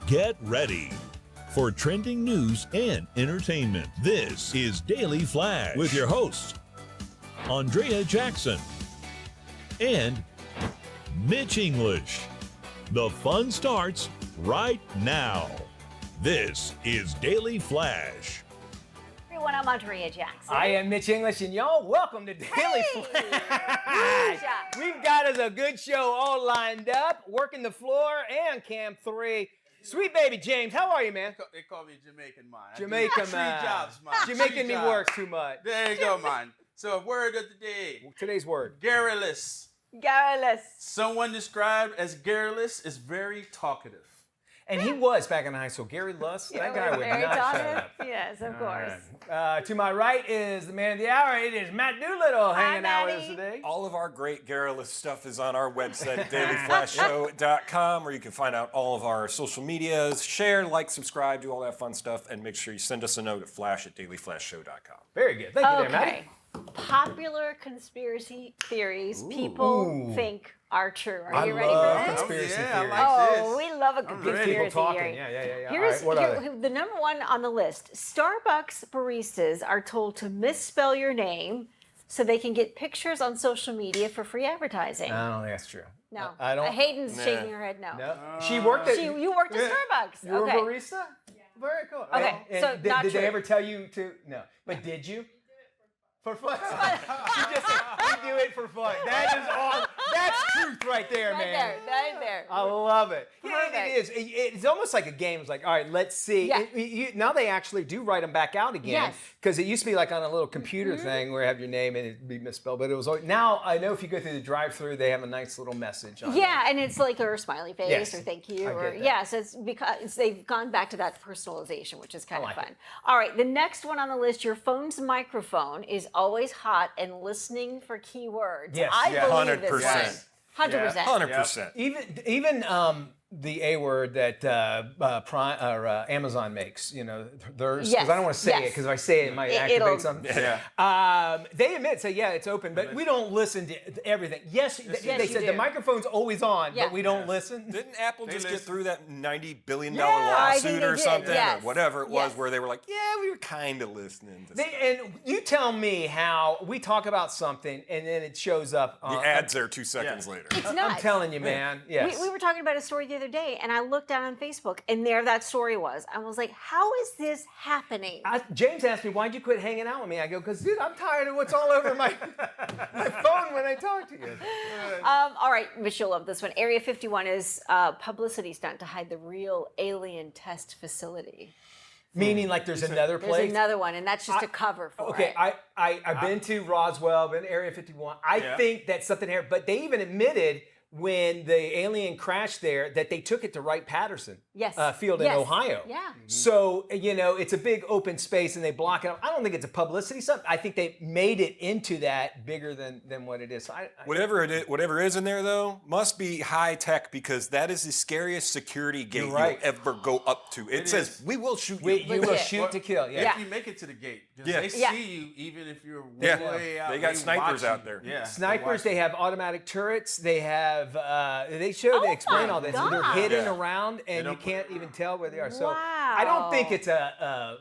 Get ready for trending news and entertainment. This is Daily Flash with your hosts, Andrea Jackson and Mitch English. The fun starts right now. This is Daily Flash. Everyone, I'm Andrea Jackson. I am Mitch English, and y'all, welcome to Daily Flash. We've got us a good show all lined up, working the floor and Camp 3. Sweet baby James, how are you, man? They call me Jamaican man. Jamaican man. 3 jobs, man. Jamaican 3 me jobs. work too much. There you go, man. So, word of the day. Today's word. Garrulous. Garrulous. Someone described as garrulous is very talkative. And he was back in high school. Gary Luss, that guy would Very not shut talkative. up. Yes, of course. To my right is the man of the hour. It is Matt Doolittle hanging out with us Matty. today. All of our great garrulous stuff is on our website at dailyflashshow.com, where you can find out all of our social medias, share, like, subscribe, do all that fun stuff, and make sure you send us a note at flash@dailyflashshow.com. Very good. Thank you there, Matty. Okay. Popular conspiracy theories people think are true. Are you ready for love this? conspiracy Yeah, I theories. like this. Oh, we love a I'm good ready. People conspiracy talking. theory. Yeah. Here's All right, what are they? the number one on the list. Starbucks baristas are told to misspell your name so they can get pictures on social media for free advertising. I don't think that's true. No. I don't. Hayden's Nah. shaking her head no. No. She worked at. You worked at Starbucks. You were Okay. a barista? Yeah. Very cool. Okay, And so did, not did true. they ever tell you to? No. But did you? For fun. She just said, we do it for fun. That is all. That's truth right there, Right man. there. Right there. I love it. Yeah, Perfect. it is. It's almost like a game. It's like, all right, let's see. Yeah. Now they actually do write them back out again. Yes. Because it used to be like on a little computer thing where you have your name and it'd be misspelled. But it was always, now I know if you go through the drive-through, they have a nice little message on it. Yeah, and it's like a smiley face Yes, or thank you I or get that. yeah, so it's because they've gone back to that personalization, which is kind of like fun. it. All right, the next one on the list, your phone's microphone is always hot and listening for keywords. Yes, I yeah. believe this 100%. one. 100%. 100%. Even the A word that Amazon makes, theirs, because Yes, I don't want to say it, yes. because if I say it, it might It'll- activate something. Yeah. They admit, say, yeah, it's open, but we don't listen to everything. Yes, Yes, they you said do. the microphone's always on, Yeah. but we don't listen. Didn't Apple just get listen. through that $90 billion Yeah, I lawsuit think they or did, something? yes. Or whatever it was, Yes. where they were like, yeah, we were kind of listening to stuff. And you tell me how we talk about something and then it shows up. The ad's there 2 seconds later. It's I'm nuts. telling you, man. Yes. We were talking about a story the other day, and I looked down on Facebook, and there that story was. I was like, how is this happening? James asked me, why'd you quit hanging out with me? I go, because, dude, I'm tired of what's all over my phone when I talk to you. All right, Mitch, you'll love this one. Area 51 is a publicity stunt to hide the real alien test facility. Meaning like there's another There's place? another one, and that's just a cover for Okay, it. I've been to Roswell, been to Area 51. I think that's something here, but they even admitted when the alien crashed there that they took it to Wright-Patterson Yes. Field in Yes. Ohio. Yeah. So, it's a big open space and they block it up. I don't think it's a publicity stunt. I think they made it into that bigger than what it is. So Whatever is in there, though, must be high tech, because that is the scariest security gate right. you'll ever go up to. It says, is. we will shoot you you. will Legit. shoot to kill. Yeah. Yeah. If you make it to the gate, because Yeah. they Yeah. see you even if you're Yeah. way out. They got snipers watch out you. there. Yeah. Snipers, they they have automatic turrets, they have, they explain my all this. They're God. hidden Yeah. around and you don't put can't it even tell where they are. So Wow. I don't think it's a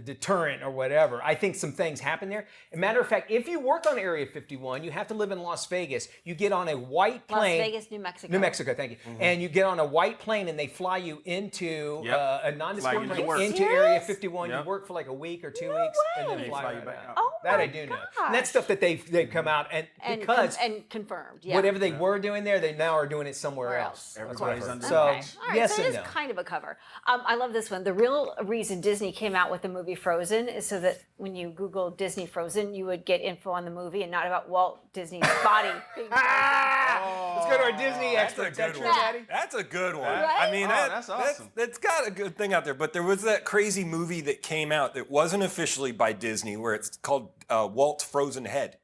deterrent or whatever. I think some things happen there. As a matter of fact, if you work on Area 51, you have to live in Las Vegas. You get on a white Las plane. Vegas, New Mexico. New Mexico, thank you. And you get on a white plane and they fly you into Yep. a Fly you nondescript to plane work. into Serious? Area 51. Yep. You work for like a week or 2 No weeks and way. then They fly fly right you back back out. out. Oh That my I do know. gosh. And that's stuff that they've come out and because and confirmed. Yeah. whatever they were doing there, they now are doing it somewhere Somewhere else. else. Everybody's Okay. under So, All right, yes so it and is no. kind of a cover. I love this one. The real reason Disney came out with the movie Frozen is so that when you Google Disney Frozen, you would get info on the movie and not about Walt Disney's body being Let's go to our Disney That's a expert. good Is that one. true, Daddy? That's a good one. Right? I mean, Oh, that's awesome. that's got a good thing out there. But there was that crazy movie that came out that wasn't officially by Disney, where it's called Walt's Frozen Head.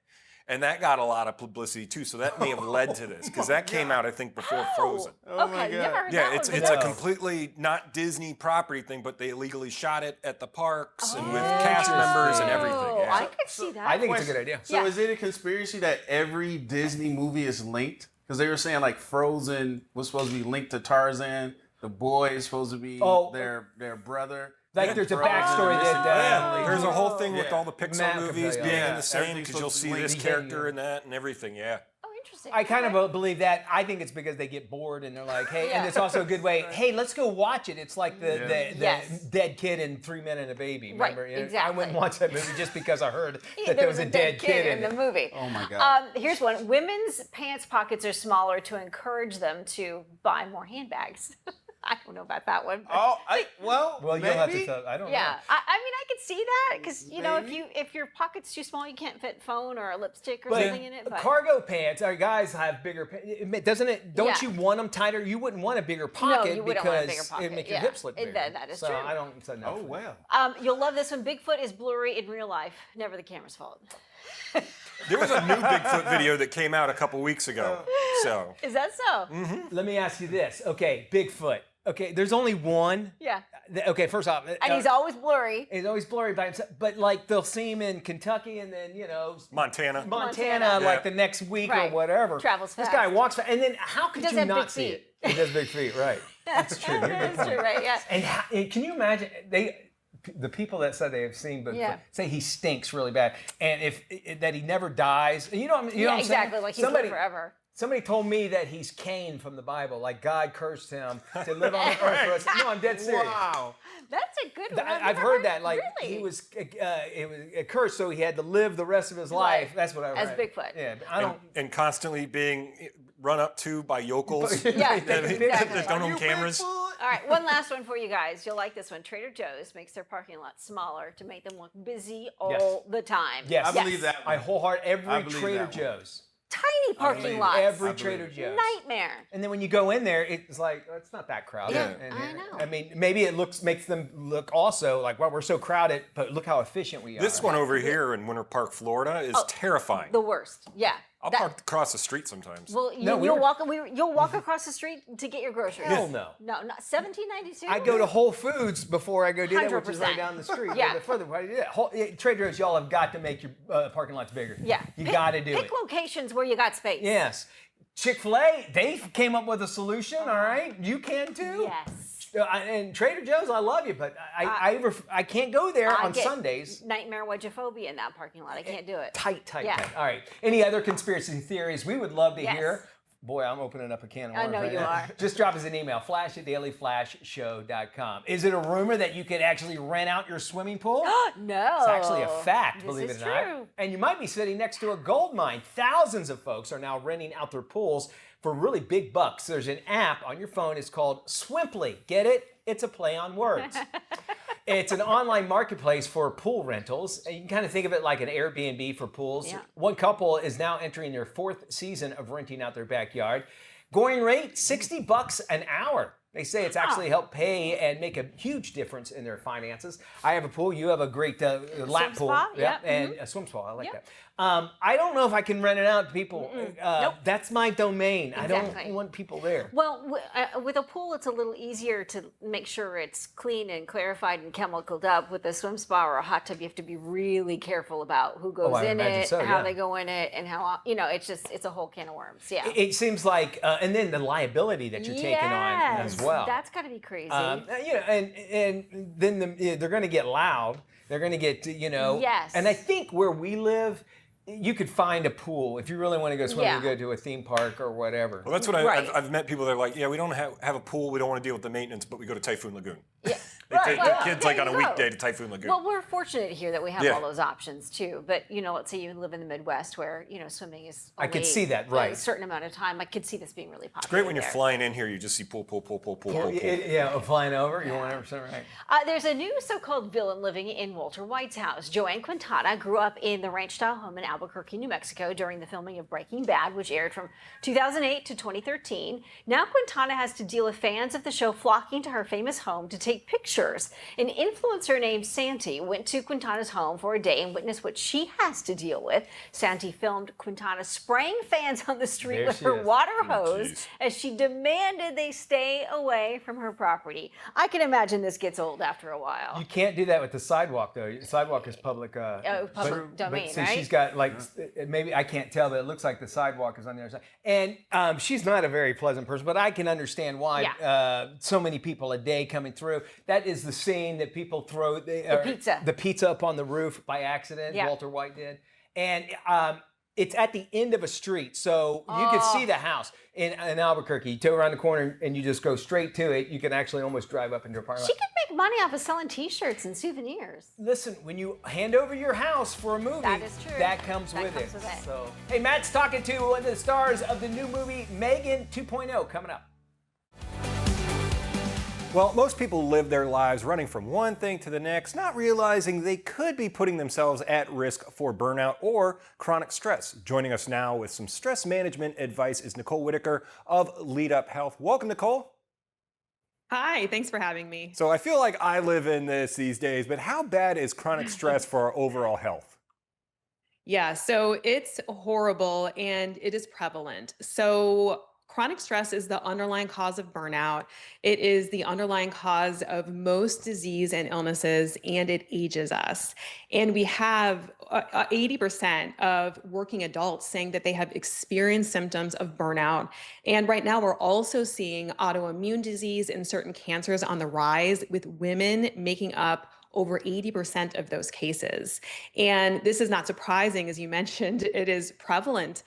And that got a lot of publicity too, so that may have led to this, because that came out, I think, before Frozen. Oh okay, my God. never heard Yeah, that it's one it's a before. completely not Disney property thing, but they illegally shot it at the parks and with Oh, cast members and everything. Yeah. I could see that. I think it's a good idea. So Yeah. is it a conspiracy that every Disney movie is linked? Because they were saying like Frozen was supposed to be linked to Tarzan. the boy is supposed to be their brother. Like there's a backstory that There's a whole thing with all the Pixar Matt can movies tell you. being Yeah, the same everything's because you'll supposed to see be this linked. character and that and everything. Yeah. Oh, interesting. I kind Okay. of believe that. I think it's because they get bored and they're like, hey, and it's also a good way. Hey, let's go watch it. It's like the Yes. dead kid in 3 Men and a Baby. Right, Remember? exactly. I wouldn't watch that movie just because I heard Yeah, that there was a dead kid in the movie. Oh my God. Here's one. Women's pants pockets are smaller to encourage them to buy more handbags. I don't know about that one. But Well, maybe. you'll have to tell. I don't yeah, know. I mean, I could see that because you know, Maybe. if your pocket's too small, you can't fit phone or a lipstick or But something in it. But cargo pants, our guys have bigger pants. Doesn't it? Don't Yeah. you want them tighter? You wouldn't want a bigger no, pocket you wouldn't because want a bigger pocket. it'd make yeah. your hips look bigger. That is so true. I don't. So no. Oh well. You'll love this one. Bigfoot is blurry in real life. Never the camera's fault. There was a new Bigfoot video that came out a couple weeks ago. So Is that so? Let me ask you this. Okay, Bigfoot. Okay, there's only one. Yeah. Okay, first off, And he's always blurry. he's always blurry by himself. But like they'll see him in Kentucky and then Montana. Montana, like the next week Right. or whatever. Travels This fast. guy walks fast. And then how could does you have not big see feet. it? He does big feet, right? That's true. You're a good That's point. true, right? Yeah. And can you imagine the people that said they have seen Bigfoot Yeah. say he stinks really bad, and if that he never dies. You know what I'm saying? Exactly. Like he's lived forever. Somebody told me that he's Cain from the Bible, like God cursed him to live on the earth for us. No, I'm dead serious. Wow. That's a good one. I've heard that, like really? he was it was a curse, so he had to live the rest of his life. That's what I read. As Bigfoot. Yeah, but I don't. And constantly being run up to by yokels Yeah, that exactly. don't own cameras. All right, one last one for you guys. You'll like this one. Trader Joe's makes their parking lot smaller to make them look busy all the time. Yes. I believe that. I wholeheartedly I every believe Trader that one. Joe's. Tiny parking believe lots. Every I believe Trader it. Joe's. Nightmare. And then when you go in there, it's like it's not that crowded. Yeah, in I here. know. I mean, maybe it makes them look also like, well, we're so crowded, but look how efficient we are. This one over here in Winter Park, Florida, is terrifying. The worst. Yeah. I'll That- park across the street sometimes. Well, No, you'll walk across the street to get your groceries. Hell no. No, not 1792. I go to Whole Foods before I go do that, which is 100%. right down the street. Yeah. The further part, Trader Joe's, y'all have got to make your parking lots bigger. Yeah. You got to do Pick it. locations where you got space. Yes. Chick-fil-A, they came up with a solution. All right, you can too. Yes. And Trader Joe's, I love you, but I can't go there I on get Sundays. Nightmare wedgeophobia in that parking lot. I can't do it. Tight. Yeah. All right. Any other conspiracy theories? We would love to Yes. hear. Boy, I'm opening up a can of I worms. know right you now. are. Just drop us an email, flash@dailyflashshow.com. Is it a rumor that you could actually rent out your swimming pool? No. It's actually a fact, This believe is it or not. true. And you might be sitting next to a gold mine. Thousands of folks are now renting out their pools for really big bucks. There's an app on your phone. It's called Swimply. Get it? It's a play on words. It's an online marketplace for pool rentals. And you can kind of think of it like an Airbnb for pools. Yeah. One couple is now entering their 4th season of renting out their backyard. Going rate, $60 an hour. They say it's actually helped pay and make a huge difference in their finances. I have a pool. You have a great lap pool. spa, Yep, yeah, and a swim spa. I like Yep. that. I don't know if I can rent it out to people. Nope. That's my domain. I Exactly. don't want people there. Well, with a pool, it's a little easier to make sure it's clean and clarified and chemicaled up. With a swim spa or a hot tub, you have to be really careful about who goes I in imagine it, so, how yeah. they go in it, and how, it's a whole can of worms. Yeah. It seems like, and then the liability that you're taking on as well. That's got to be crazy. And then they're going to get loud. They're going to get, Yes. And I think where we live, you could find a pool if you really want to go swimming. Yeah. You go to a theme park or whatever. Well, that's what Right. I've met people that are like, yeah, we don't have a pool, we don't want to deal with the maintenance, but we go to Typhoon Lagoon. Yeah. They Right. take Well, their kids there like on you a go. weekday to Typhoon Lagoon. Well, we're fortunate here that we have Yeah. all those options too. But let's say you live in the Midwest where swimming is. I could only see that, right. A certain amount of time. I could see this being really popular. It's great when you're there. flying in here, you just see pool. Flying over. You're 100% right. There's a new so-called villain living in Walter White's house. Joanne Quintana grew up in the ranch-style home in Albuquerque, New Mexico during the filming of Breaking Bad, which aired from 2008 to 2013. Now Quintana has to deal with fans of the show flocking to her famous home to take pictures pictures. An influencer named Santi went to Quintana's home for a day and witnessed what she has to deal with. Santi filmed Quintana spraying fans on the street There with she her is. water Oh, hose geez. as she demanded they stay away from her property. I can imagine this gets old after a while. You can't do that with the sidewalk, though. The sidewalk is public. Public domain, see, right? she's got like maybe I can't tell, but it looks like the sidewalk is on the other side. And she's not a very pleasant person, but I can understand why so many people a day coming through. That is the scene that people throw the pizza up on the roof by accident. Yeah. Walter White did, and it's at the end of a street, so you can see the house in Albuquerque. You go around the corner and you just go straight to it. You can actually almost drive up into a parking lot. She could make money off of selling T-shirts and souvenirs. Listen, when you hand over your house for a movie, That is true. that comes That with comes it. with it. So, hey, Matt's talking to one of the stars of the new movie Megan 2.0 coming up. Well, most people live their lives running from one thing to the next, not realizing they could be putting themselves at risk for burnout or chronic stress. Joining us now with some stress management advice is Nicole Whitaker of Lead Up Health. Welcome, Nicole. Hi, thanks for having me. So I feel like I live in this these days, but how bad is chronic stress for our overall health? Yeah, so it's horrible and it is prevalent. So chronic stress is the underlying cause of burnout. It is the underlying cause of most disease and illnesses, and it ages us. And we have 80% of working adults saying that they have experienced symptoms of burnout. And right now, we're also seeing autoimmune disease and certain cancers on the rise, with women making up over 80% of those cases. And this is not surprising, as you mentioned, it is prevalent.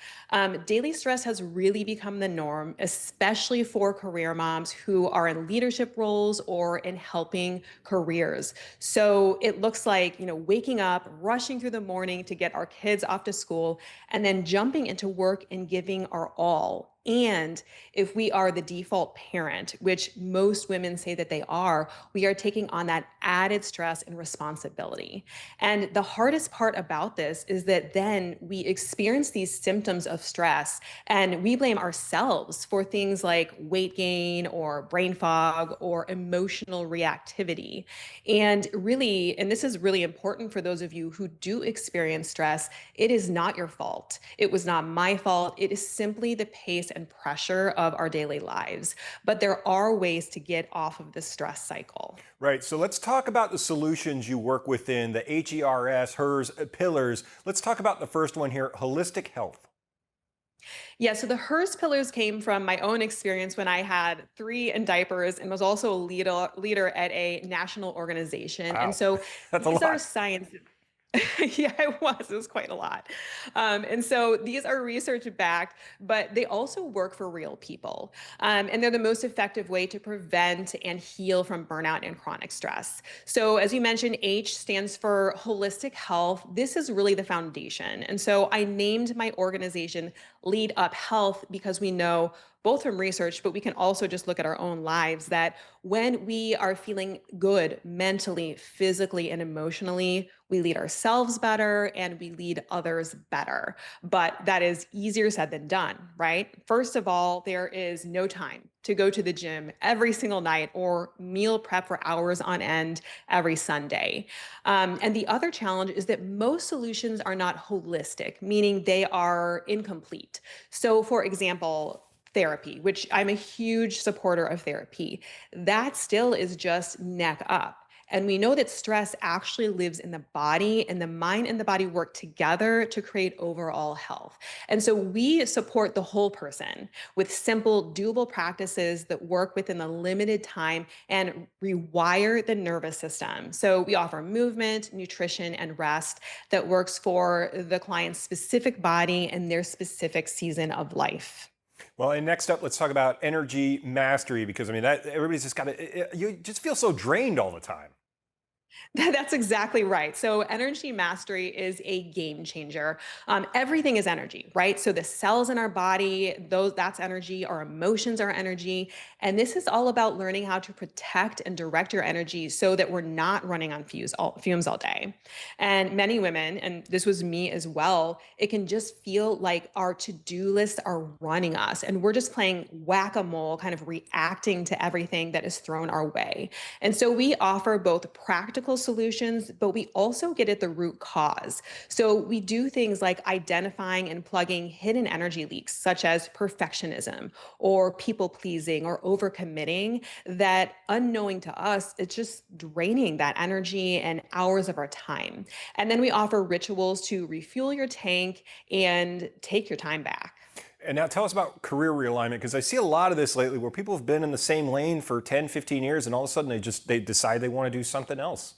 Daily stress has really become the norm, especially for career moms who are in leadership roles or in helping careers. So it looks like, waking up, rushing through the morning to get our kids off to school, and then jumping into work and giving our all. And if we are the default parent, which most women say that they are, we are taking on that added stress and responsibility. And the hardest part about this is that then we experience these symptoms of stress and we blame ourselves for things like weight gain or brain fog or emotional reactivity. And really, and this is really important for those of you who do experience stress, it is not your fault. It was not my fault. It is simply the pace and pressure of our daily lives. But there are ways to get off of the stress cycle. Right, so let's talk about the solutions you work within, the HERS, HERS pillars. Let's talk about the first one here, holistic health. Yeah, so the HERS pillars came from my own experience when I had 3 in diapers and was also a leader at a national organization. Wow. And so That's a these are lot. science. Yeah, it was quite a lot. And so these are research backed, but they also work for real people. And they're the most effective way to prevent and heal from burnout and chronic stress. So as you mentioned, H stands for holistic health. This is really the foundation. And so I named my organization Lead Up Health because we know both from research, but we can also just look at our own lives that when we are feeling good mentally, physically, and emotionally, we lead ourselves better and we lead others better. But that is easier said than done, right? First of all, there is no time to go to the gym every single night or meal prep for hours on end every Sunday. And the other challenge is that most solutions are not holistic, meaning they are incomplete. So for example, therapy, which I'm a huge supporter of therapy, that still is just neck up. And we know that stress actually lives in the body, and the mind and the body work together to create overall health. And so we support the whole person with simple, doable practices that work within the limited time and rewire the nervous system. So we offer movement, nutrition, and rest that works for the client's specific body and their specific season of life. Well, and next up, let's talk about energy mastery, because I mean, that everybody's just got to, you just feel so drained all the time. That's exactly right. So energy mastery is a game changer. Everything is energy, right? So the cells in our body, that's energy. Our emotions are energy, and this is all about learning how to protect and direct your energy so that we're not running on fumes all day. And many women, and this was me as well, it can just feel like our to-do lists are running us, and we're just playing whack-a-mole, kind of reacting to everything that is thrown our way. And so we offer both practical solutions, but we also get at the root cause. So we do things like identifying and plugging hidden energy leaks, such as perfectionism or people pleasing or overcommitting, that unknowing to us, it's just draining that energy and hours of our time. And then we offer rituals to refuel your tank and take your time back. And now tell us about career realignment, because I see a lot of this lately where people have been in the same lane for 10, 15 years and all of a sudden they decide they want to do something else.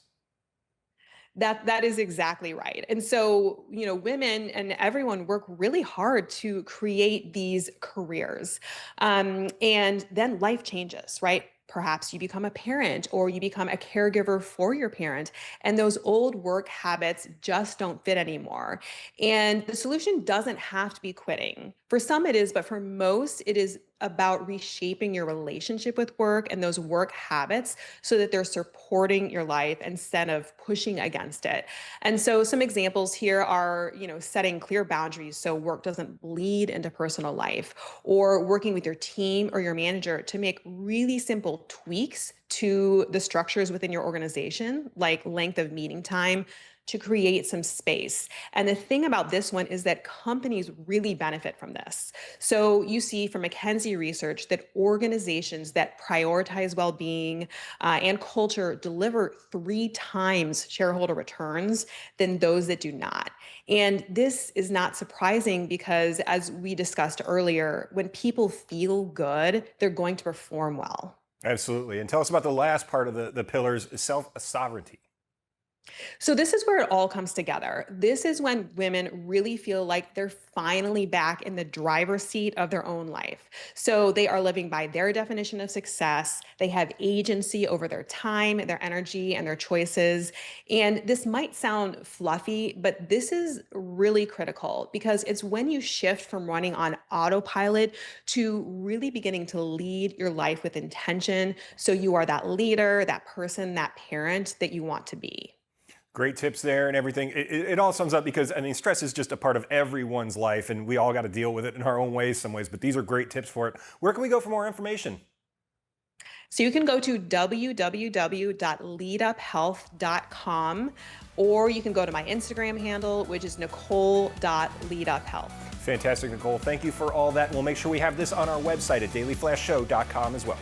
That is exactly right. And so, women and everyone work really hard to create these careers. And then life changes, right? Perhaps you become a parent or you become a caregiver for your parent, and those old work habits just don't fit anymore. And the solution doesn't have to be quitting. For some it is, but for most it is about reshaping your relationship with work and those work habits so that they're supporting your life instead of pushing against it. And so some examples here are, setting clear boundaries so work doesn't bleed into personal life, or working with your team or your manager to make really simple tweaks to the structures within your organization, like length of meeting time, to create some space. And the thing about this one is that companies really benefit from this. So you see from McKinsey research that organizations that prioritize well-being and culture deliver 3 times shareholder returns than those that do not. And this is not surprising because, as we discussed earlier, when people feel good, they're going to perform well. Absolutely. And tell us about the last part of the pillars, self-sovereignty. So this is where it all comes together. This is when women really feel like they're finally back in the driver's seat of their own life. So they are living by their definition of success. They have agency over their time, their energy, and their choices. And this might sound fluffy, but this is really critical because it's when you shift from running on autopilot to really beginning to lead your life with intention. So you are that leader, that person, that parent that you want to be. Great tips there and everything. It all sums up because, stress is just a part of everyone's life and we all got to deal with it in our own ways some ways, but these are great tips for it. Where can we go for more information? So you can go to www.leaduphealth.com, or you can go to my Instagram handle, which is nicole.leaduphealth. Fantastic, Nicole. Thank you for all that. We'll make sure we have this on our website at dailyflashshow.com as well.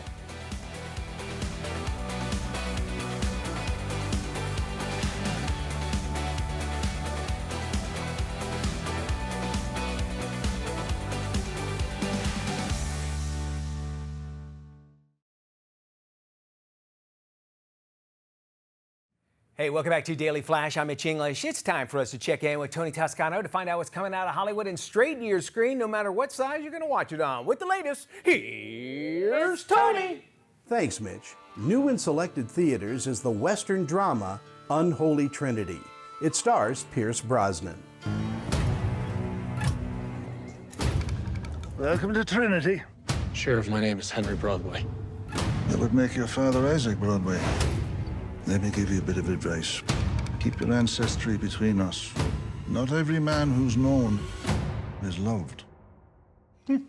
Hey, welcome back to Daily Flash. I'm Mitch English. It's time for us to check in with Tony Toscano to find out what's coming out of Hollywood and straight to your screen, no matter what size you're going to watch it on. With the latest, here's Tony. Thanks, Mitch. New in selected theaters is the Western drama Unholy Trinity. It stars Pierce Brosnan. Welcome to Trinity. Sheriff, my name is Henry Broadway. That would make your father Isaac Broadway. Let me give you a bit of advice. Keep your ancestry between us. Not every man who's known is loved. An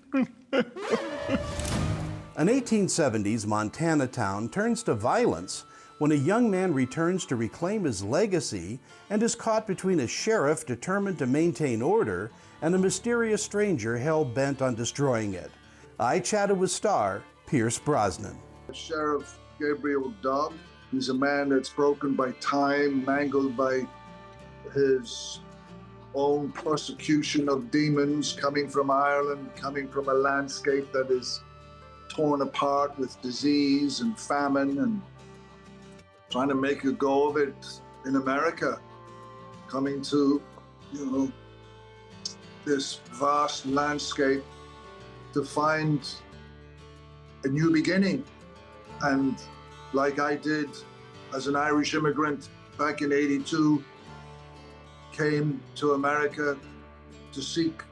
1870s Montana town turns to violence when a young man returns to reclaim his legacy and is caught between a sheriff determined to maintain order and a mysterious stranger hell-bent on destroying it. I chatted with star Pierce Brosnan. Sheriff Gabriel Dobb. He's a man that's broken by time, mangled by his own persecution of demons, coming from Ireland, coming from a landscape that is torn apart with disease and famine, and trying to make a go of it in America, coming to, this vast landscape to find a new beginning. And like I did as an Irish immigrant back in '82, came to America to seek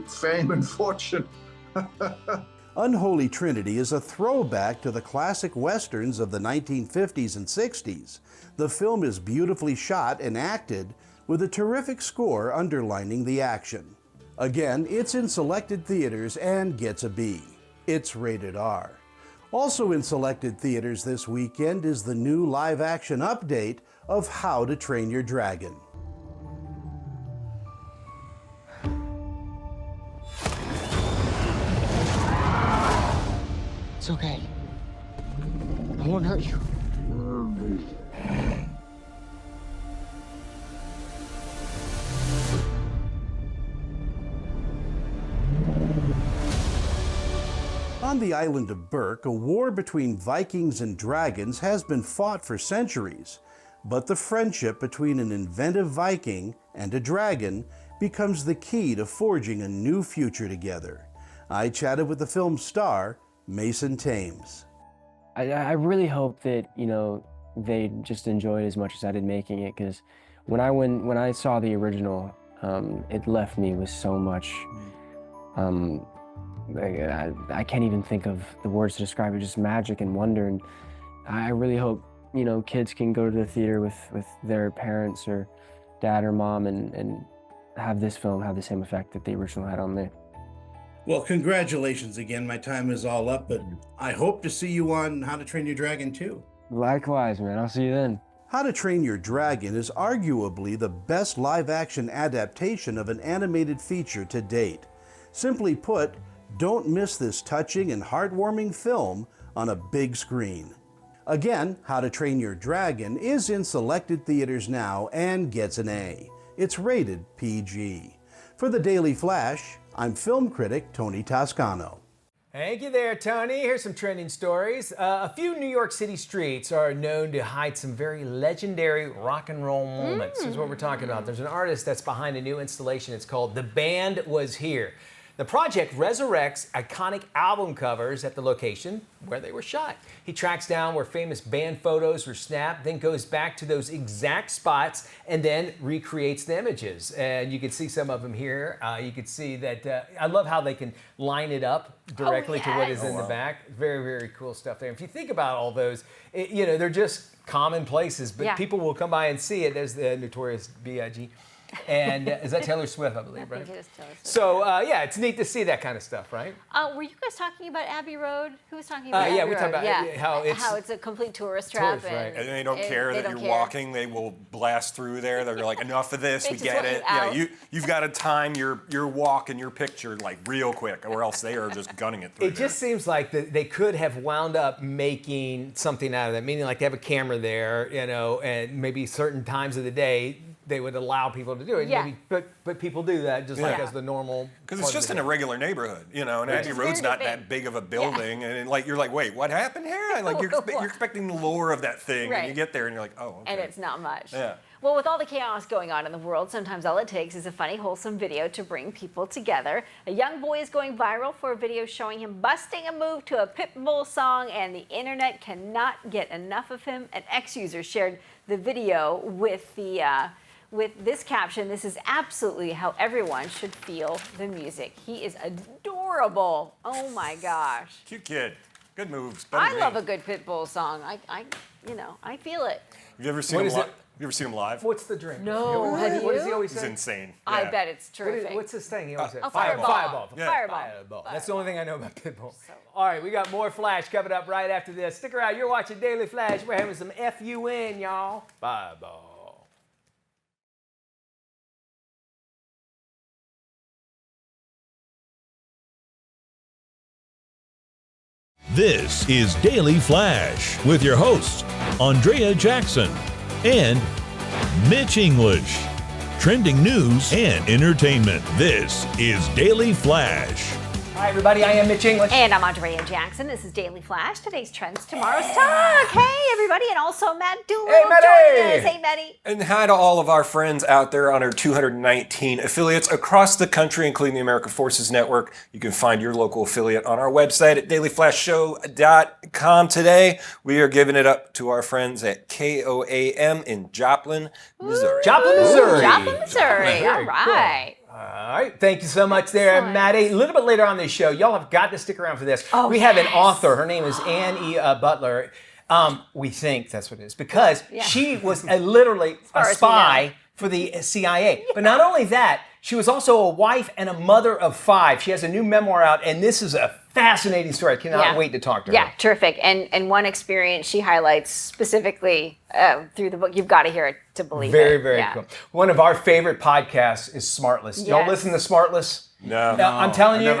fame and fortune. Unholy Trinity is a throwback to the classic westerns of the 1950s and 60s. The film is beautifully shot and acted, with a terrific score underlining the action. Again, it's in selected theaters and gets a B. It's rated R. Also in selected theaters this weekend is the new live-action update of How to Train Your Dragon. It's okay. I won't hurt you. On the island of Berk, a war between Vikings and dragons has been fought for centuries, but the friendship between an inventive Viking and a dragon becomes the key to forging a new future together. I chatted with the film's star, Mason Thames. I really hope that, they just enjoyed as much as I did making it, because when I saw the original, it left me with so much. I can't even think of the words to describe it, just magic and wonder. And I really hope, kids can go to the theater with their parents or dad or mom and have this film have the same effect that the original had on me. Well, congratulations again. My time is all up, but I hope to see you on How to Train Your Dragon 2. Likewise, man. I'll see you then. How to Train Your Dragon is arguably the best live-action adaptation of an animated feature to date. Simply put, don't miss this touching and heartwarming film on a big screen. Again, How to Train Your Dragon is in selected theaters now and gets an A. It's rated PG. For the Daily Flash, I'm film critic Tony Toscano. Thank you there, Tony. Here's some trending stories. A few New York City streets are known to hide some very legendary rock and roll moments. This is what we're talking about. There's an artist that's behind a new installation. It's called The Band Was Here. The project resurrects iconic album covers at the location where they were shot. He tracks down where famous band photos were snapped, then goes back to those exact spots and then recreates the images. And you can see some of them here. You can see that, I love how they can line it up directly to what is in the back. Very, very cool stuff there. If you think about all those, they're just common places, but people will come by and see it as the Notorious B.I.G. And is that Taylor Swift, I believe, right? I think it is Taylor Swift. So, it's neat to see that kind of stuff, right? Were you guys talking about Abbey Road? Who was talking about Abbey we Road? talked about how it's a complete tourist trap. right. And they don't care that you're walking. They will blast through there. They're like, enough of this. We get it. Yeah, you've got to time your walk and your picture like real quick, or else they are just gunning it through. It just seems like that they could have wound up making something out of that. Meaning, like they have a camera there, and maybe certain times of the day they would allow people to do it. Yeah. Maybe, but people do that just like as the normal. Because it's just in a regular neighborhood, and Abbey Road's not that big of a building, and you're like, wait, what happened here? Like you're expecting the lore of that thing, and you get there and you're like, oh, okay. And it's not much. Yeah. Well, with all the chaos going on in the world, sometimes all it takes is a funny, wholesome video to bring people together. A young boy is going viral for a video showing him busting a move to a Pitbull song, and the internet cannot get enough of him. An ex-user shared the video with this caption: "This is absolutely how everyone should feel the music. He is adorable. Oh my gosh. Cute kid. Good moves. I love a good Pitbull song. I feel it." Have you ever seen him live? You ever seen him live? What's the drink? No, have you? What does he always He's say? insane. I Yeah. bet it's terrific. What's his thing? He always says Fireball. Fireball. Yeah. Fireball. That's the only thing I know about Pitbull. All right, we got more Flash coming up right after this. Stick around. You're watching Daily Flash. We're having some FUN, y'all. Fireball. This is Daily Flash with your hosts, Andrea Jackson and Mitch English. Trending news and entertainment. This is Daily Flash. Hi, everybody. I am Mitch English. And I'm Andrea Jackson. This is Daily Flash. Today's trends, tomorrow's talk. Hey, everybody. And also Matt Doolittle joining us. Hey, Matty. And hi to all of our friends out there on our 219 affiliates across the country, including the American Forces Network. You can find your local affiliate on our website at dailyflashshow.com. Today, we are giving it up to our friends at KOAM in Joplin, Missouri. Joplin, Missouri. Joplin, Missouri. All right. All right. Thank you so much there, Maddie. A little bit later on this show, y'all have got to stick around for this. We have an author. Her name is Ann Butler. We think that's what it is because she was literally a spy for the CIA. But not only that, she was also a wife and a mother of 5. She has a new memoir out, and this is a fascinating story. I cannot wait to talk to her. Yeah, terrific. And one experience she highlights specifically through the book. You've got to hear it to believe it. Very, very cool. One of our favorite podcasts is Smartless. Y'all listen to Smartless? No. I'm telling you,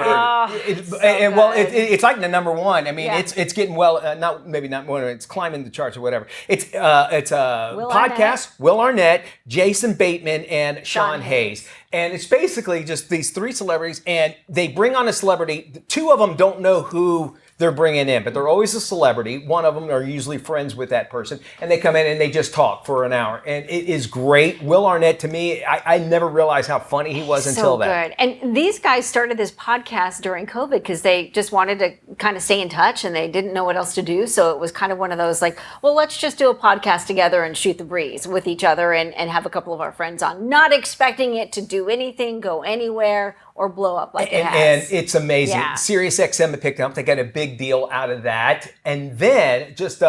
it's like the number one. I mean, it's getting not one. It's climbing the charts or whatever. It's a podcast. Will Arnett, Jason Bateman, and Sean Hayes. And it's basically just these 3 celebrities, and they bring on a celebrity. 2 of them don't know who they're bringing in, but they're always a celebrity. One of them are usually friends with that person, and they come in and they just talk for an hour, and it is great. Will Arnett, to me, I never realized how funny he was until that. So good. And these guys started this podcast during COVID because they just wanted to kind of stay in touch, and they didn't know what else to do. So it was kind of one of those like, well, let's just do a podcast together and shoot the breeze with each other and have a couple of our friends on, not expecting it to do anything, go anywhere, or blow up like it has. And it's amazing. Sirius XM picked up. They got a big deal out of that. And then just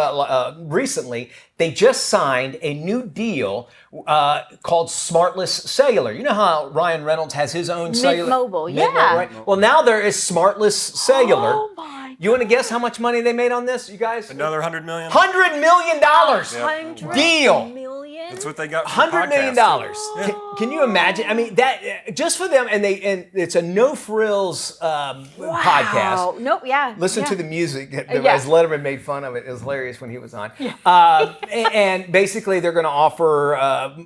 recently, they just signed a new deal called Smartless Cellular. You know how Ryan Reynolds has his own cellular? Mobile, right? Well, now there is Smartless Cellular. Oh my. You want to guess how much money they made on this, you guys? Another $100 million. $100 million deal. $100 million? That's what they got for $100 million. Can you imagine? I mean, that just for them, and it's a no frills podcast. Nope. Yeah. Listen to the music. As Letterman made fun of it. It was hilarious when he was on. And basically, they're going to offer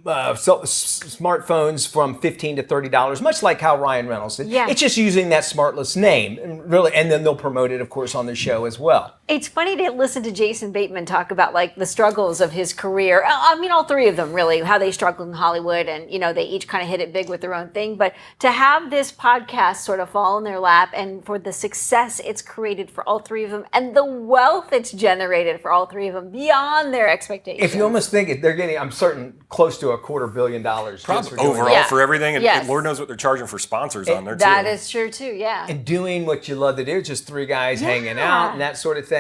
smartphones from $15 to $30, much like how Ryan Reynolds did. Yeah. It's just using that Smartless name, really, and then they'll promote it, of course, on the show as well. It's funny to listen to Jason Bateman talk about like the struggles of his career. I mean, all 3 of them really, how they struggled in Hollywood, and they each kind of hit it big with their own thing. But to have this podcast sort of fall in their lap, and for the success it's created for all 3 of them, and the wealth it's generated for all 3 of them beyond their expectations. If you almost think it, they're getting, I'm certain, close to $250 million. Probably overall for everything, and Lord knows what they're charging for sponsors on there too. That is true too, yeah. And doing what you love to do, just 3 guys hanging out and that sort of thing.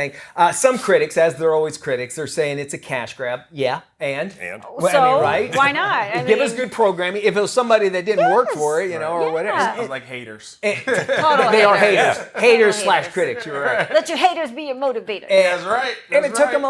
Some critics, as they're always critics, they're saying it's a cash grab. Yeah, and? Well, so, I mean, right? Why not? Give us good programming. If it was somebody that didn't work for it, or whatever. Sounds like haters. They are haters. Haters / critics, you're right. Let your haters be your motivator. That's right. And it took them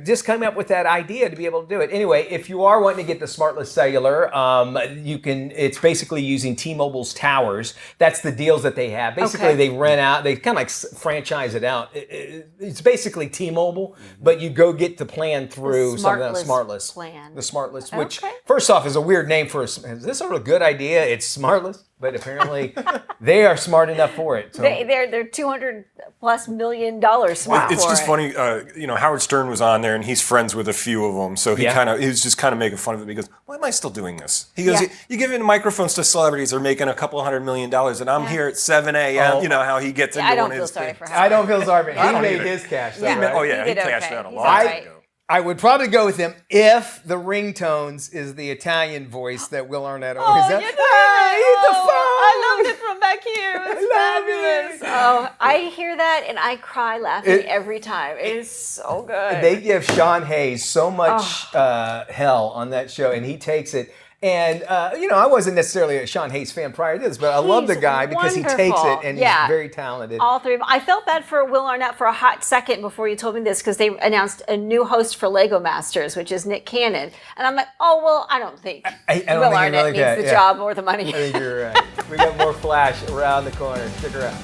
just coming up with that idea to be able to do it. Anyway, if you are wanting to get the Smartless Cellular, it's basically using T-Mobile's towers. That's the deals that they have. Basically, they rent out, they kind of like franchise it out. It's basically T-Mobile, but you go get the plan through something else, Smartless. The Smartless, which first off is a weird name for is this a good idea? It's Smartless, but apparently they are smart enough for it. So. They're $200+ million smart. It's just funny, Howard Stern was on there, and he's friends with a few of them, so he was just kind of making fun of it. He goes, "Why am I still doing this?" He goes, "You give in microphones to celebrities, they're making a couple $100 million, and I'm here at 7 a.m. You know how he gets into one of his things. I don't feel sorry for him. He made his cash. Though, right? He cashed out a lot ago. I would probably go with him if the ringtones is the Italian voice that Will Arnett always has. I loved it from back here. It's fabulous. Oh, I hear that and I cry laughing every time. It is so good. They give Sean Hayes so much hell on that show, and he takes it. And, I wasn't necessarily a Sean Hayes fan prior to this, but I love the guy because he takes it and he's very talented. All 3 of them. I felt bad for Will Arnett for a hot second before you told me this because they announced a new host for Lego Masters, which is Nick Cannon. And I'm like, I don't think Will Arnett needs the job or the money. I think you're right. We got more Flash around the corner. Stick around.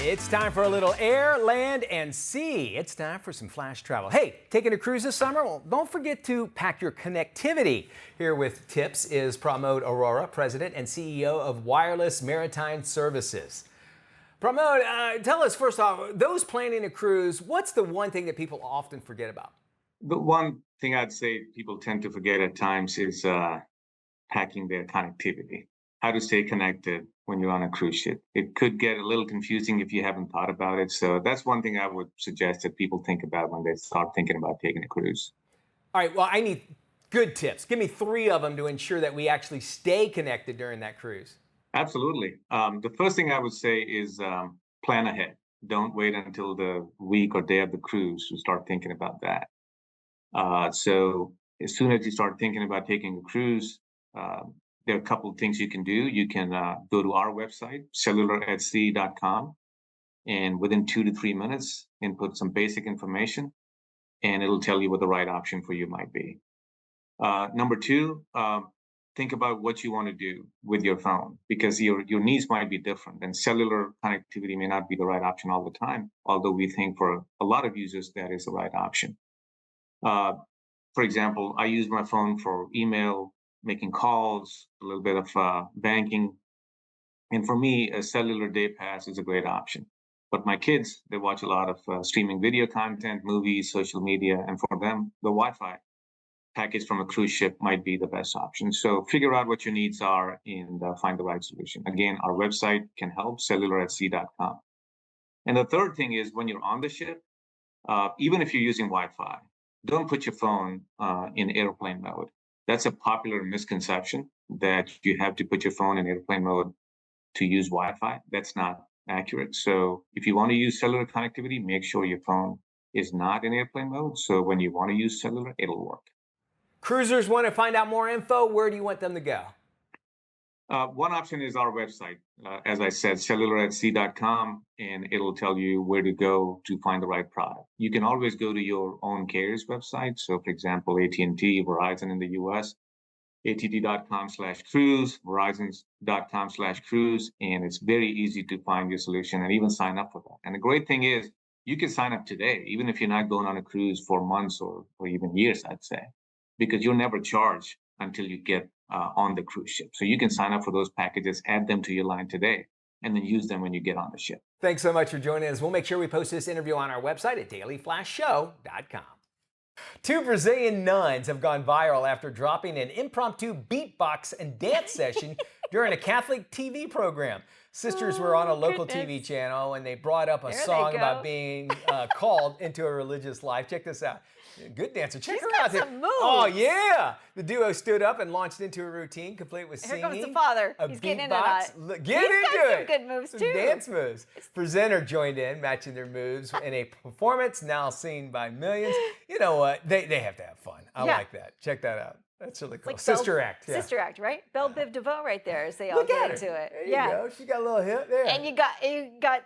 It's time for a little air, land, and sea. It's time for some flash travel. Hey, taking a cruise this summer? Well, don't forget to pack your connectivity. Here with tips is Pramod Arora, President and CEO of Wireless Maritime Services. Pramod, tell us first off, those planning a cruise, what's the one thing that people often forget about? The one thing I'd say people tend to forget at times is packing their connectivity. How to stay connected when you're on a cruise ship. It could get a little confusing if you haven't thought about it. So that's one thing I would suggest that people think about when they start thinking about taking a cruise. All right, well, I need good tips. Give me 3 of them to ensure that we actually stay connected during that cruise. Absolutely. The first thing I would say is plan ahead. Don't wait until the week or day of the cruise to start thinking about that. So as soon as you start thinking about taking a cruise, there are a couple of things you can do. You can go to our website, cellularatc.com, and within 2 to 3 minutes, input some basic information, and it'll tell you what the right option for you might be. Number 2, think about what you want to do with your phone, because your needs might be different, and cellular connectivity may not be the right option all the time, although we think for a lot of users that is the right option. For example, I use my phone for email, making calls, a little bit of banking. And for me, a cellular day pass is a great option. But my kids, they watch a lot of streaming video content, movies, social media, and for them, the Wi-Fi package from a cruise ship might be the best option. So figure out what your needs are and find the right solution. Again, our website can help, cellularatc.com. And the third thing is when you're on the ship, even if you're using Wi-Fi, don't put your phone in airplane mode. That's a popular misconception that you have to put your phone in airplane mode to use Wi-Fi. That's not accurate. So if you want to use cellular connectivity, make sure your phone is not in airplane mode. So when you want to use cellular, it'll work. Cruisers want to find out more info. Where do you want them to go? One option is our website. As I said, cellularatc.com, and it'll tell you where to go to find the right product. You can always go to your own carrier's website. So, for example, AT&T, Verizon in the US, att.com/cruise, verizon.com/cruise, and it's very easy to find your solution and even sign up for that. And the great thing is, you can sign up today, even if you're not going on a cruise for months or even years, I'd say, because you'll never charge until you get on the cruise ship. So you can sign up for those packages, add them to your line today, and then use them when you get on the ship. Thanks so much for joining us. We'll make sure we post this interview on our website at dailyflashshow.com. 2 Brazilian nuns have gone viral after dropping an impromptu beatbox and dance session during a Catholic TV program. Sisters were on a local TV channel and they brought up a song about being called into a religious life. Check this out. Good dancer. Check her out. Some moves. Oh, yeah. The duo stood up and launched into a routine complete with singing. Here comes the father. A He's getting beatbox. into it. Get into it. Some good moves, Some too. dance moves. Presenter joined in, matching their moves in a performance now seen by millions. You know what? They have to have fun. I like that. Check that out. That's really cool. Like Sister Act. Yeah. Sister Act, right? Belle Biv DeVoe right there as they all get into it. There you go. She got a little hip there. And you got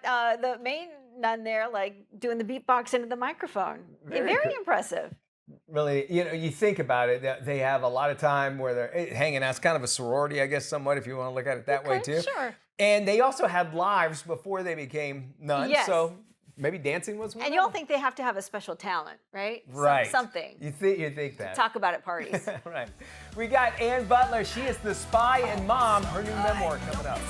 the main nun there, like doing the beatbox into the microphone. Very cool. Impressive. Really, you think about it, they have a lot of time where they're hanging out. It's kind of a sorority, I guess, somewhat, if you want to look at it that way, too. Sure. And they also had lives before they became nuns. Yes. So maybe dancing was one. And you all think they have to have a special talent, right? Right. Something. You think that. Talk about at parties. Right. We got Ann Butler. She is the spy and mom. Her new memoir coming up.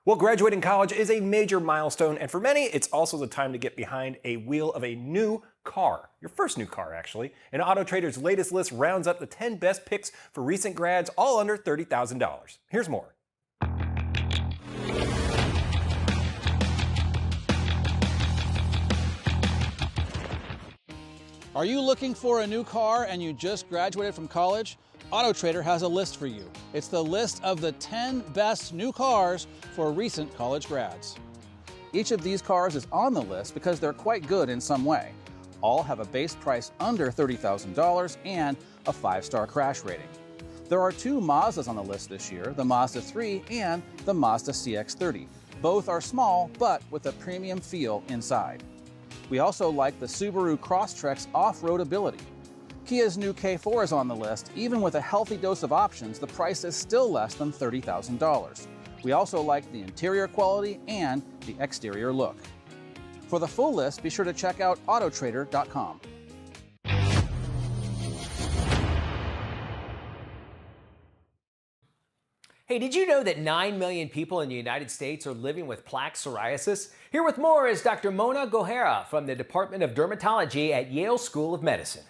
Well, graduating college is a major milestone, and for many, it's also the time to get behind a wheel of a new car. Your first new car, actually. And Auto Trader's latest list rounds up the 10 best picks for recent grads, all under $30,000. Here's more. Are you looking for a new car and you just graduated from college? Auto Trader has a list for you. It's the list of the 10 best new cars for recent college grads. Each of these cars is on the list because they're quite good in some way. All have a base price under $30,000 and a 5-star crash rating. There are 2 Mazdas on the list this year, the Mazda 3 and the Mazda CX-30. Both are small, but with a premium feel inside. We also like the Subaru Crosstrek's off-road ability. Kia's new K4 is on the list. Even with a healthy dose of options, the price is still less than $30,000. We also like the interior quality and the exterior look. For the full list, be sure to check out autotrader.com. Hey, did you know that 9 million people in the United States are living with plaque psoriasis? Here with more is Dr. Mona Gohara from the Department of Dermatology at Yale School of Medicine.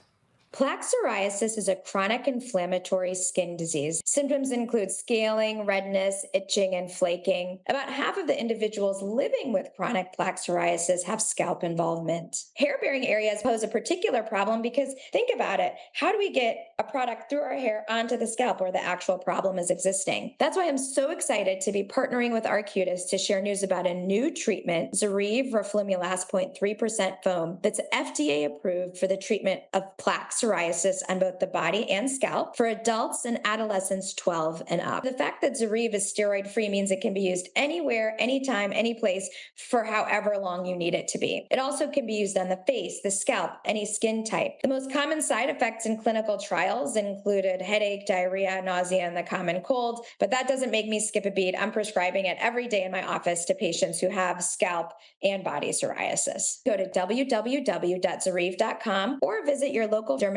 Plaque psoriasis is a chronic inflammatory skin disease. Symptoms include scaling, redness, itching, and flaking. About half of the individuals living with chronic plaque psoriasis have scalp involvement. Hair-bearing areas pose a particular problem because, think about it, how do we get a product through our hair onto the scalp where the actual problem is existing? That's why I'm so excited to be partnering with Arcutis to share news about a new treatment, Zoryve Roflumilast 0.3% foam, that's FDA approved for the treatment of plaque psoriasis on both the body and scalp for adults and adolescents 12 and up. The fact that Zoryve is steroid-free means it can be used anywhere, anytime, any place for however long you need it to be. It also can be used on the face, the scalp, any skin type. The most common side effects in clinical trials included headache, diarrhea, nausea, and the common cold, but that doesn't make me skip a beat. I'm prescribing it every day in my office to patients who have scalp and body psoriasis. Go to www.zoryve.com or visit your local dermatologist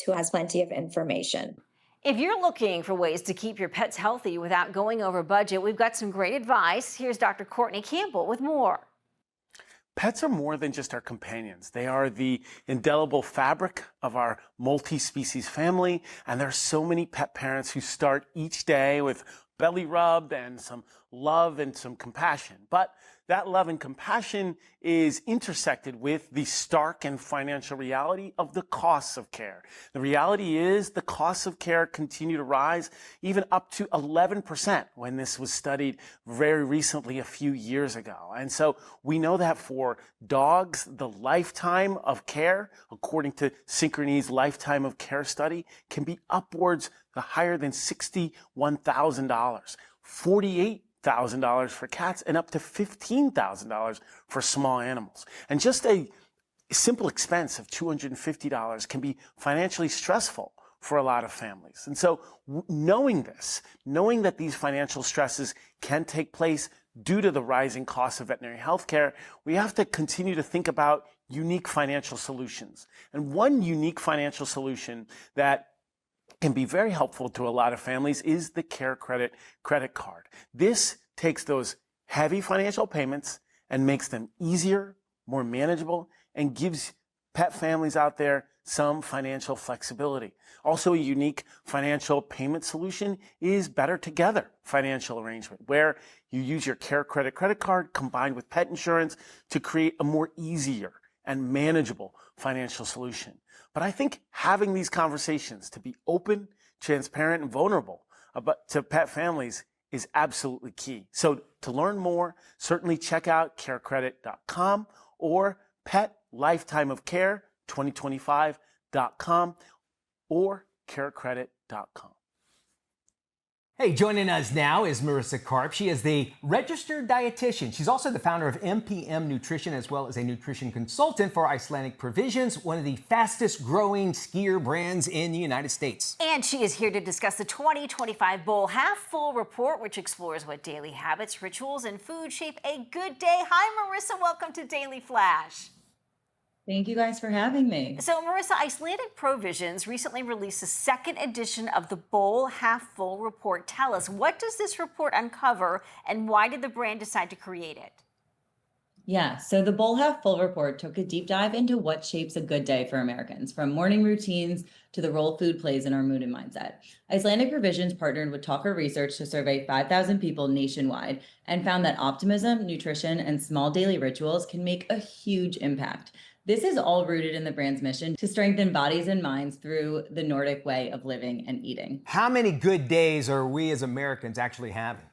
who has plenty of information. If you're looking for ways to keep your pets healthy without going over budget, we've got some great advice. Here's Dr. Courtney Campbell with more. Pets are more than just our companions. They are the indelible fabric of our multi-species family, and there are so many pet parents who start each day with belly rub and some love and some compassion. But that love and compassion is intersected with the stark and financial reality of the costs of care. The reality is the costs of care continue to rise, even up to 11% when this was studied very recently a few years ago. And so we know that for dogs, the lifetime of care, according to Synchrony's lifetime of care study, can be upwards higher than $61,000, $48,000 for cats, and up to $15,000 for small animals. And just a simple expense of $250 can be financially stressful for a lot of families. And so knowing this, knowing that these financial stresses can take place due to the rising costs of veterinary health care, we have to continue to think about unique financial solutions. And one unique financial solution that can be very helpful to a lot of families is the Care Credit credit card. This takes those heavy financial payments and makes them easier, more manageable, and gives pet families out there some financial flexibility. Also, a unique financial payment solution is Better Together financial arrangement, where you use your Care Credit credit card combined with pet insurance to create a more easier and manageable financial solution. But I think having these conversations to be open, transparent, and vulnerable to pet families is absolutely key. So to learn more, certainly check out carecredit.com or petlifetimeofcare2025.com or carecredit.com. Hey, joining us now is Marissa Karp. She is the registered dietitian. She's also the founder of MPM Nutrition, as well as a nutrition consultant for Icelandic Provisions, one of the fastest growing skier brands in the United States. And she is here to discuss the 2025 Bowl Half Full Report, which explores what daily habits, rituals, and food shape a good day. Hi, Marissa. Welcome to Daily Flash. Thank you guys for having me. So, Marissa, Icelandic Provisions recently released the second edition of the Bowl Half Full Report. Tell us, what does this report uncover, and why did the brand decide to create it? Yeah, so the Bowl Half Full Report took a deep dive into what shapes a good day for Americans, from morning routines to the role food plays in our mood and mindset. Icelandic Provisions partnered with Talker Research to survey 5,000 people nationwide and found that optimism, nutrition, and small daily rituals can make a huge impact. This is all rooted in the brand's mission to strengthen bodies and minds through the Nordic way of living and eating. How many good days are we as Americans actually having?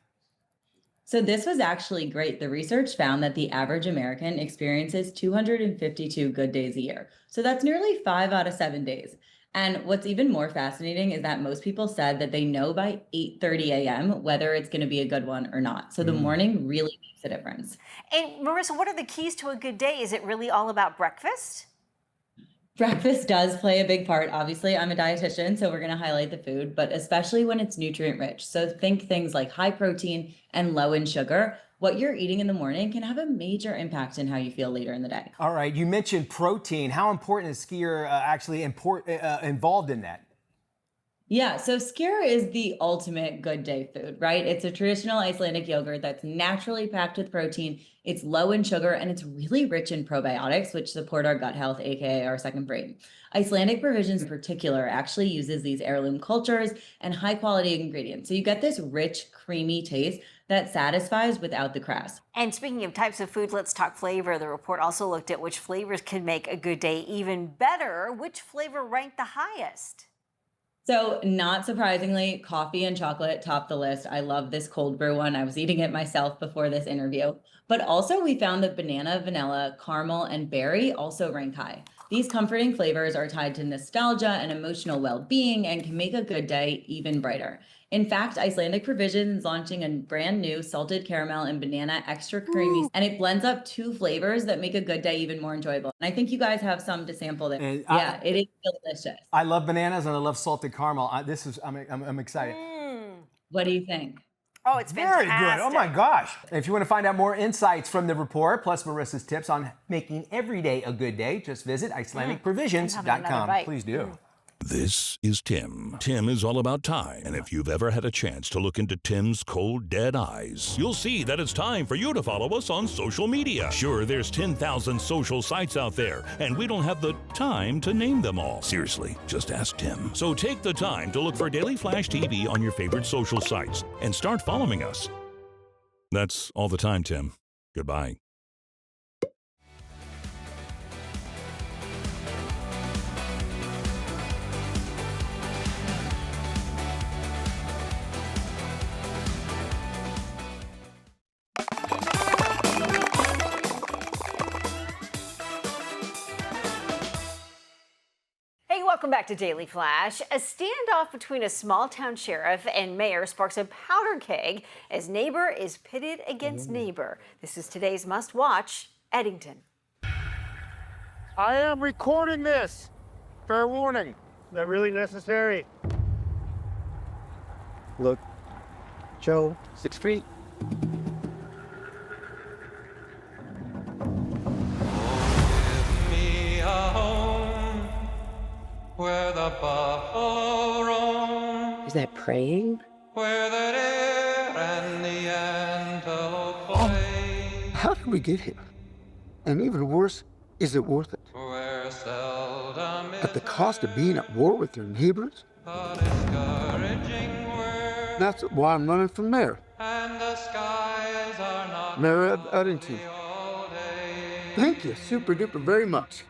So this was actually great. The research found that the average American experiences 252 good days a year. So that's nearly 5 out of 7 days. And what's even more fascinating is that most people said that they know by 8:30 a.m. whether it's going to be a good one or not. So the morning really makes a difference. And Marissa, what are the keys to a good day? Is it really all about breakfast? Breakfast does play a big part. Obviously, I'm a dietitian, so we're going to highlight the food, but especially when it's nutrient rich. So think things like high protein and low in sugar. What you're eating in the morning can have a major impact in how you feel later in the day. All right, you mentioned protein. How important is skyr actually involved in that? Yeah, so skyr is the ultimate good day food, right? It's a traditional Icelandic yogurt that's naturally packed with protein. It's low in sugar and it's really rich in probiotics, which support our gut health, aka our second brain. Icelandic Provisions in particular actually uses these heirloom cultures and high quality ingredients. So you get this rich, creamy taste that satisfies without the crass. And speaking of types of food, let's talk flavor. The report also looked at which flavors can make a good day even better. Which flavor ranked the highest? So not surprisingly, coffee and chocolate top the list. I love this cold brew one. I was eating it myself before this interview. But also we found that banana, vanilla, caramel, and berry also rank high. These comforting flavors are tied to nostalgia and emotional well-being and can make a good day even brighter. In fact, Icelandic Provisions is launching a brand new salted caramel and banana extra creamy, and it blends up 2 flavors that make a good day even more enjoyable. And I think you guys have some to sample there. And yeah, it is delicious. I love bananas and I love salted caramel. I'm excited. What do you think? Oh, it's fantastic. Very good. Oh my gosh. If you want to find out more insights from the report, plus Marissa's tips on making every day a good day, just visit IcelandicProvisions.com. Please do. This is Tim. Tim is all about time, and if you've ever had a chance to look into Tim's cold, dead eyes, you'll see that it's time for you to follow us on social media. Sure, there's 10,000 social sites out there, and we don't have the time to name them all. Seriously, just ask Tim. So take the time to look for Daily Flash TV on your favorite social sites and start following us. That's all the time, Tim. Goodbye. Welcome back to Daily Flash. A standoff between a small-town sheriff and mayor sparks a powder keg as neighbor is pitted against neighbor. This is today's must-watch, Eddington. I am recording this. Fair warning. Is that really necessary? Look, Joe, 6 feet. Where the buffalo roam. Is that praying? Where the deer and the antelope play. How did we get here? And even worse, is it worth it? Where seldom At the cost of being at war with your neighbors? That's why I'm running for mayor. And the skies are not Mayor of Eddington. Thank you super duper very much.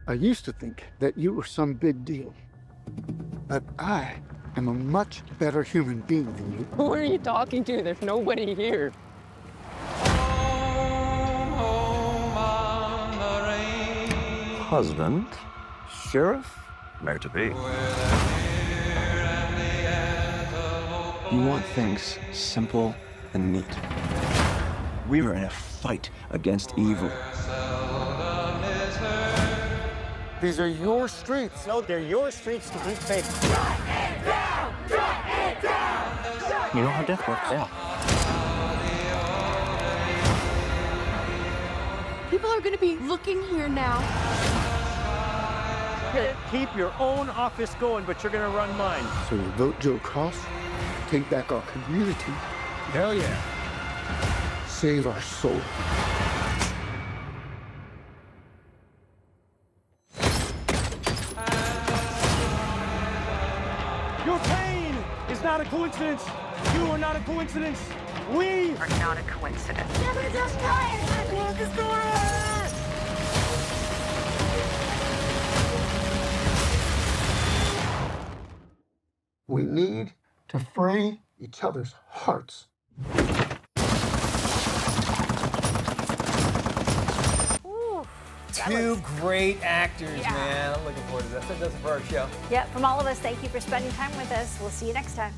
I used to think that you were some big deal, but I am a much better human being than you. Who are you talking to? There's nobody here. Husband, sheriff, mayor-to-be. You want things simple and neat. We were in a fight against evil. These are your streets. No, they're your streets to keep safe. Shut it down! Shut it down! You know how death works out. People are going to be looking here now. Keep your own office going, but you're going to run mine. So you vote Joe Cross, take back our community. Hell yeah. Save our soul. Your pain is not a coincidence. You are not a coincidence. We are not a coincidence. What is going on? We need to free each other's hearts. Two great actors, man. I'm looking forward to this. That does it for our show. Yeah, from all of us, thank you for spending time with us. We'll see you next time.